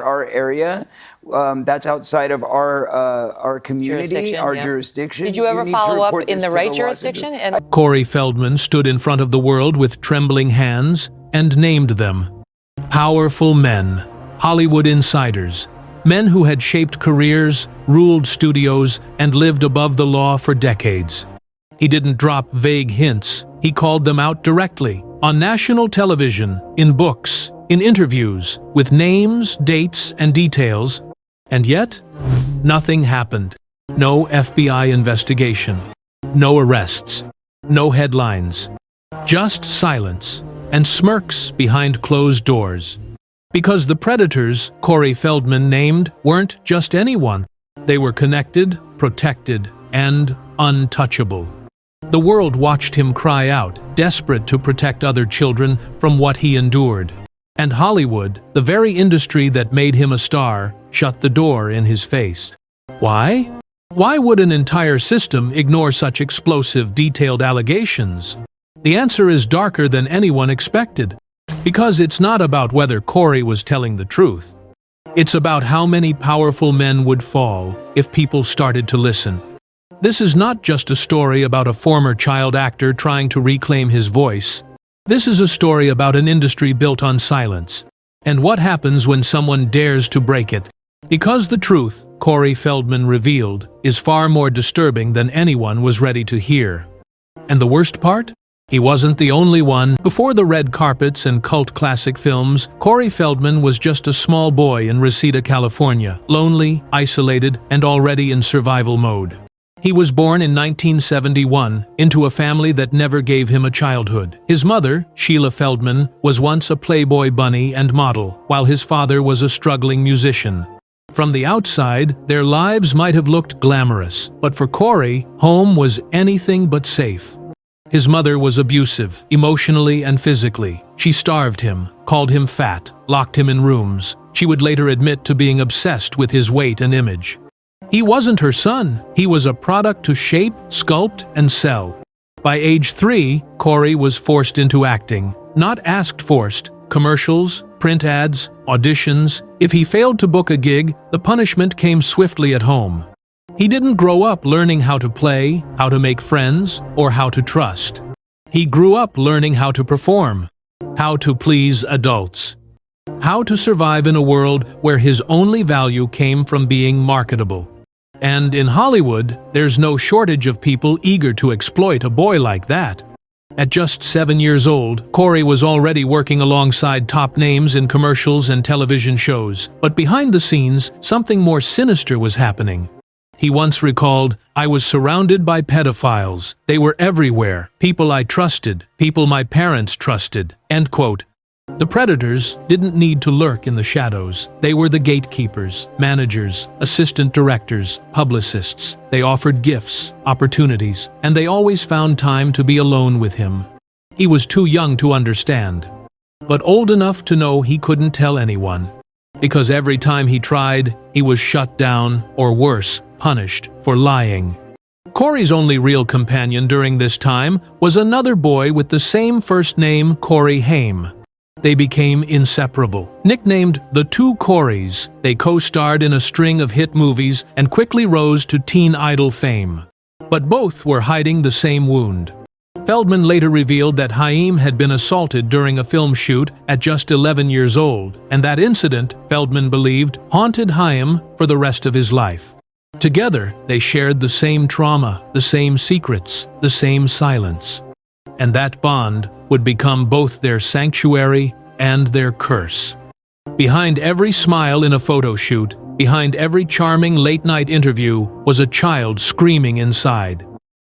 our area. That's outside of our community, our jurisdiction. Did you ever follow up in the right jurisdiction? Corey Feldman stood in front of the world with trembling hands and named them. Powerful men, Hollywood insiders, men who had shaped careers, ruled studios, and lived above the law for decades. He didn't drop vague hints. He called them out directly, on national television, in books, in interviews, with names, dates, and details. And yet, nothing happened. No FBI investigation. No arrests. No headlines. Just silence and smirks behind closed doors. Because the predators Corey Feldman named weren't just anyone. They were connected, protected, and untouchable. The world watched him cry out, desperate to protect other children from what he endured. And Hollywood, the very industry that made him a star, shut the door in his face. Why? Why would an entire system ignore such explosive, detailed allegations? The answer is darker than anyone expected. Because it's not about whether Corey was telling the truth. It's about how many powerful men would fall if people started to listen. This is not just a story about a former child actor trying to reclaim his voice. This is a story about an industry built on silence, and what happens when someone dares to break it. Because the truth, Corey Feldman revealed, is far more disturbing than anyone was ready to hear. And the worst part? He wasn't the only one. Before the red carpets and cult classic films, Corey Feldman was just a small boy in Reseda, California, lonely, isolated, and already in survival mode. He was born in 1971 into a family that never gave him a childhood. His mother, Sheila Feldman, was once a Playboy bunny and model, while his father was a struggling musician. From the outside, their lives might have looked glamorous, but for Corey, home was anything but safe. His mother was abusive, emotionally and physically. She starved him, called him fat, locked him in rooms. She would later admit to being obsessed with his weight and image. He wasn't her son. He was a product to shape, sculpt, and sell. By age 3, Corey was forced into acting. Not asked forced. Commercials, print ads, auditions. If he failed to book a gig, the punishment came swiftly at home. He didn't grow up learning how to play, how to make friends, or how to trust. He grew up learning how to perform, how to please adults, how to survive in a world where his only value came from being marketable. And in Hollywood, there's no shortage of people eager to exploit a boy like that. At just 7 years old, Corey was already working alongside top names in commercials and television shows. But behind the scenes, something more sinister was happening. He once recalled, "I was surrounded by pedophiles. They were everywhere. People I trusted. People my parents trusted." End quote. The predators didn't need to lurk in the shadows. They were the gatekeepers, managers, assistant directors, publicists. They offered gifts, opportunities, and they always found time to be alone with him. He was too young to understand, but old enough to know he couldn't tell anyone. Because every time he tried, he was shut down, or worse, punished for lying. Corey's only real companion during this time was another boy with the same first name, Corey Haim. They became inseparable. Nicknamed the Two Coreys, they co-starred in a string of hit movies and quickly rose to teen idol fame. But both were hiding the same wound. Feldman later revealed that Haim had been assaulted during a film shoot at just 11 years old, and that incident, Feldman believed, haunted Haim for the rest of his life. Together, they shared the same trauma, the same secrets, the same silence. And that bond would become both their sanctuary and their curse. Behind every smile in a photo shoot, behind every charming late-night interview, was a child screaming inside.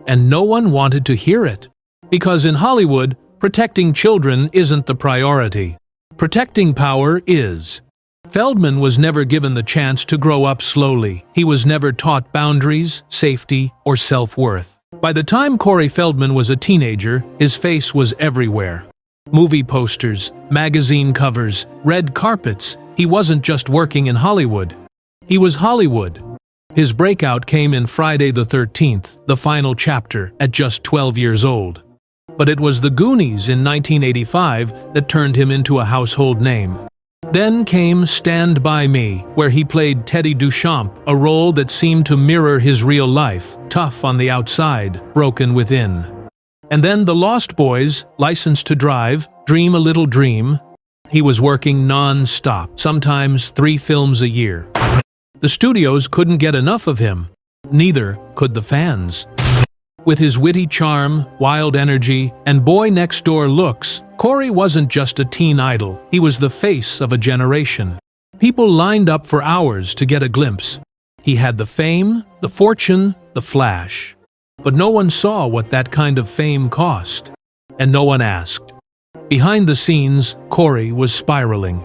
And no one wanted to hear it. Because in Hollywood, protecting children isn't the priority. Protecting power is. Feldman was never given the chance to grow up slowly. He was never taught boundaries, safety, or self-worth. By the time Corey Feldman was a teenager, his face was everywhere. Movie posters, magazine covers, red carpets. He wasn't just working in Hollywood. He was Hollywood. His breakout came in Friday the 13th, the final chapter, at just 12 years old. But it was The Goonies in 1985 that turned him into a household name. Then came Stand By Me, where he played Teddy Duchamp, a role that seemed to mirror his real life, tough on the outside, broken within. And then The Lost Boys, License to Drive, Dream a Little Dream. He was working non-stop, sometimes 3 films a year. The studios couldn't get enough of him. Neither could the fans. With his witty charm, wild energy, and boy-next-door looks, Corey wasn't just a teen idol, he was the face of a generation. People lined up for hours to get a glimpse. He had the fame, the fortune, the flash. But no one saw what that kind of fame cost. And no one asked. Behind the scenes, Corey was spiraling.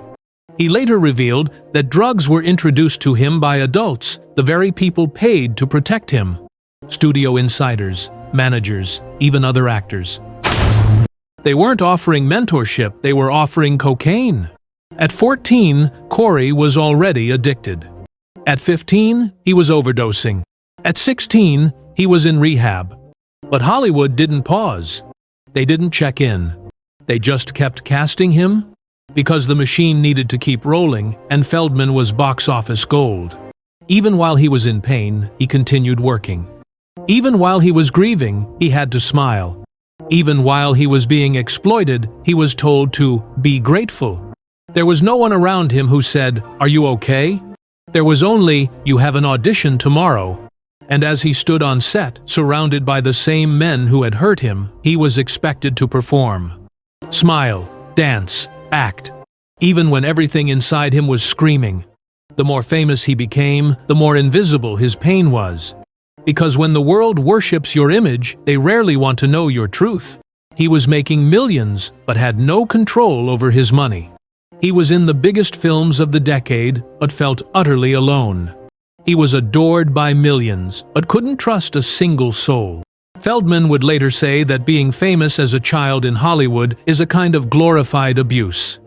He later revealed that drugs were introduced to him by adults, the very people paid to protect him. Studio insiders, managers, even other actors. They weren't offering mentorship, they were offering cocaine. At 14, Corey was already addicted. At 15, he was overdosing. At 16, he was in rehab. But Hollywood didn't pause. They didn't check in. They just kept casting him because the machine needed to keep rolling, and Feldman was box office gold. Even while he was in pain, he continued working. Even while he was grieving, he had to smile. Even while he was being exploited, he was told to be grateful. There was no one around him who said, "Are you okay?" There was only, "You have an audition tomorrow." And as he stood on set, surrounded by the same men who had hurt him, he was expected to perform. Smile, dance, act. Even when everything inside him was screaming. The more famous he became, the more invisible his pain was. Because when the world worships your image, they rarely want to know your truth. He was making millions, but had no control over his money. He was in the biggest films of the decade, but felt utterly alone. He was adored by millions, but couldn't trust a single soul. Feldman would later say that being famous as a child in Hollywood is a kind of glorified abuse.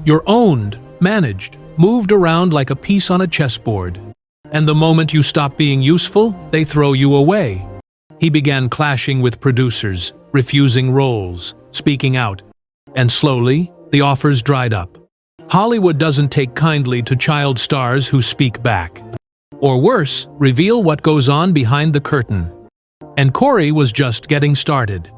You're owned, managed, moved around like a piece on a chessboard. And the moment you stop being useful, they throw you away. He began clashing with producers, refusing roles, speaking out. And slowly, the offers dried up. Hollywood doesn't take kindly to child stars who speak back. Or worse, reveal what goes on behind the curtain. And Corey was just getting started.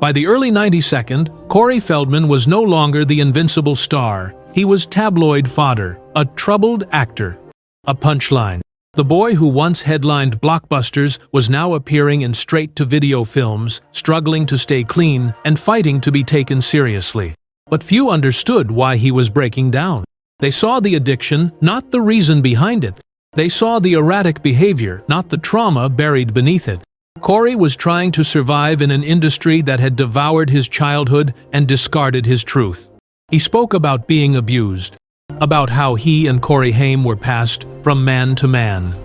By the early 92nd, Corey Feldman was no longer the invincible star. He was tabloid fodder, a troubled actor, a punchline. The boy who once headlined blockbusters was now appearing in straight-to-video films, struggling to stay clean and fighting to be taken seriously. But few understood why he was breaking down. They saw the addiction, not the reason behind it. They saw the erratic behavior, not the trauma buried beneath it. Corey was trying to survive in an industry that had devoured his childhood and discarded his truth. He spoke about being abused, about how he and Corey Haim were passed from man to man.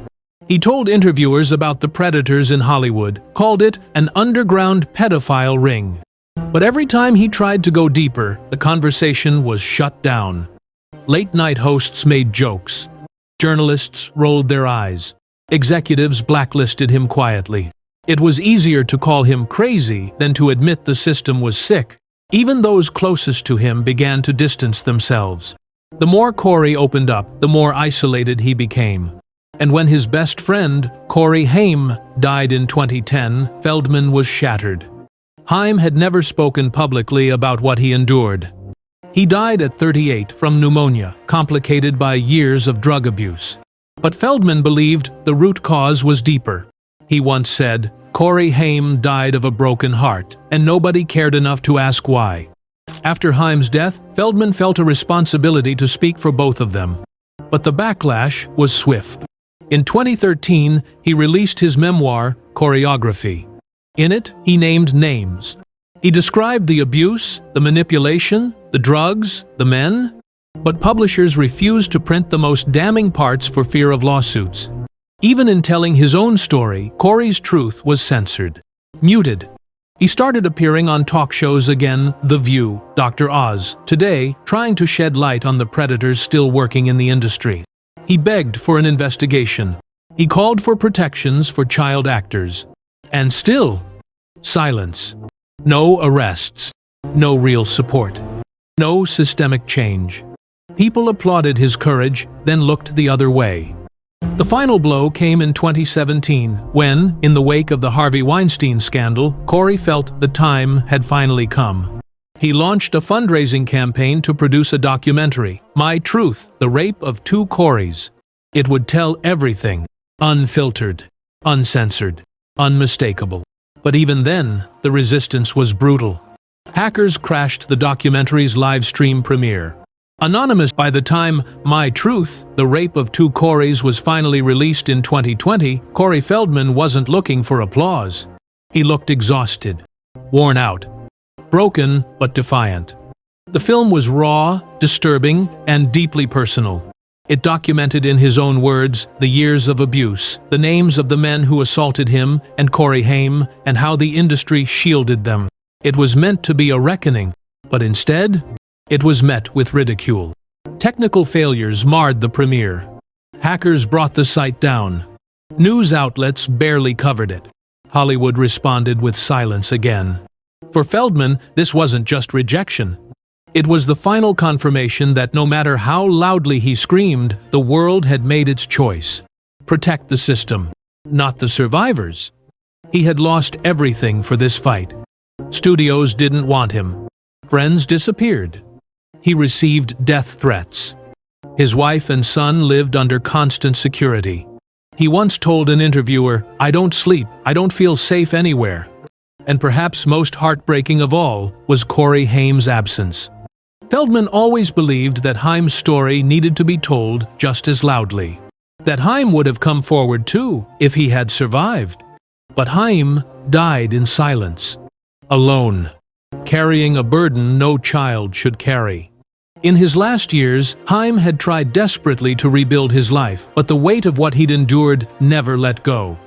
He told interviewers about the predators in Hollywood, called it an underground pedophile ring. But every time he tried to go deeper, the conversation was shut down. Late-night hosts made jokes. Journalists rolled their eyes. Executives blacklisted him quietly. It was easier to call him crazy than to admit the system was sick. Even those closest to him began to distance themselves. The more Corey opened up, the more isolated he became. And when his best friend, Corey Haim, died in 2010, Feldman was shattered. Haim had never spoken publicly about what he endured. He died at 38 from pneumonia, complicated by years of drug abuse. But Feldman believed the root cause was deeper. He once said, "Corey Haim died of a broken heart, and nobody cared enough to ask why." After Haim's death, Feldman felt a responsibility to speak for both of them. But the backlash was swift. In 2013, he released his memoir, Choreography. In it, he named names. He described the abuse, the manipulation, the drugs, the men. But publishers refused to print the most damning parts for fear of lawsuits. Even in telling his own story, Corey's truth was censored, muted. He started appearing on talk shows again, The View, Dr. Oz, Today, trying to shed light on the predators still working in the industry. He begged for an investigation. He called for protections for child actors. And still, silence. No arrests. No real support. No systemic change. People applauded his courage, then looked the other way. The final blow came in 2017, when, in the wake of the Harvey Weinstein scandal, Corey felt the time had finally come. He launched a fundraising campaign to produce a documentary, My Truth, The Rape of Two Coreys. It would tell everything, unfiltered, uncensored, unmistakable. But even then, the resistance was brutal. Hackers crashed the documentary's live stream premiere. Anonymous. By the time My Truth, The Rape of Two Coreys was finally released in 2020, Corey Feldman wasn't looking for applause. He looked exhausted, worn out, broken but defiant. The film was raw, disturbing, and deeply personal. It documented in his own words the years of abuse, the names of the men who assaulted him and Corey Haim, and how the industry shielded them. It was meant to be a reckoning, but instead, it was met with ridicule. Technical failures marred the premiere. Hackers brought the site down. News outlets barely covered it. Hollywood responded with silence again. For Feldman, this wasn't just rejection. It was the final confirmation that no matter how loudly he screamed, the world had made its choice. Protect the system, not the survivors. He had lost everything for this fight. Studios didn't want him. Friends disappeared. He received death threats. His wife and son lived under constant security. He once told an interviewer, "I don't sleep, I don't feel safe anywhere." And perhaps most heartbreaking of all was Corey Haim's absence. Feldman always believed that Haim's story needed to be told just as loudly. That Haim would have come forward too, if he had survived. But Haim died in silence, alone, carrying a burden no child should carry. In his last years, Haim had tried desperately to rebuild his life, but the weight of what he'd endured never let go.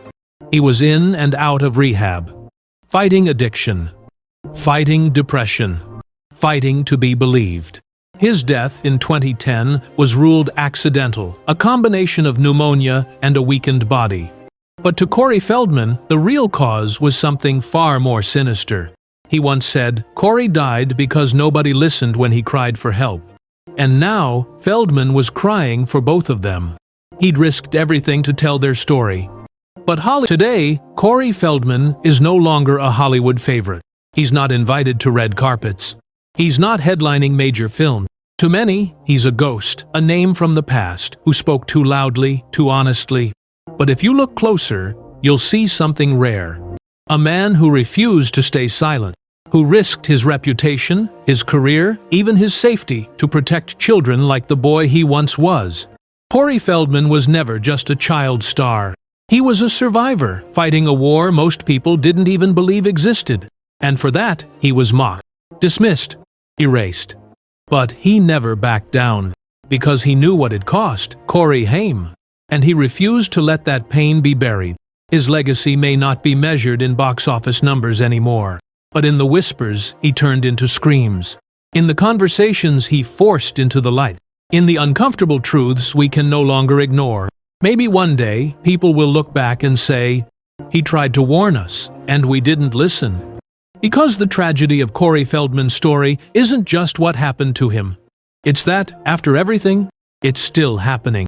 He was in and out of rehab, fighting addiction, fighting depression, fighting to be believed. His death in 2010 was ruled accidental, a combination of pneumonia and a weakened body. But to Corey Feldman, the real cause was something far more sinister. He once said, "Corey died because nobody listened when he cried for help." And now, Feldman was crying for both of them. He'd risked everything to tell their story. But today, Corey Feldman is no longer a Hollywood favorite. He's not invited to red carpets. He's not headlining major films. To many, he's a ghost, a name from the past, who spoke too loudly, too honestly. But if you look closer, you'll see something rare. A man who refused to stay silent, who risked his reputation, his career, even his safety to protect children like the boy he once was. Corey Feldman was never just a child star. He was a survivor, fighting a war most people didn't even believe existed. And for that, he was mocked, dismissed, erased. But he never backed down, because he knew what it cost, Corey Haim. And he refused to let that pain be buried. His legacy may not be measured in box office numbers anymore, but in the whispers he turned into screams, in the conversations he forced into the light, in the uncomfortable truths we can no longer ignore. Maybe one day people will look back and say, "He tried to warn us, and we didn't listen." Because the tragedy of Corey Feldman's story isn't just what happened to him. It's that, after everything, it's still happening.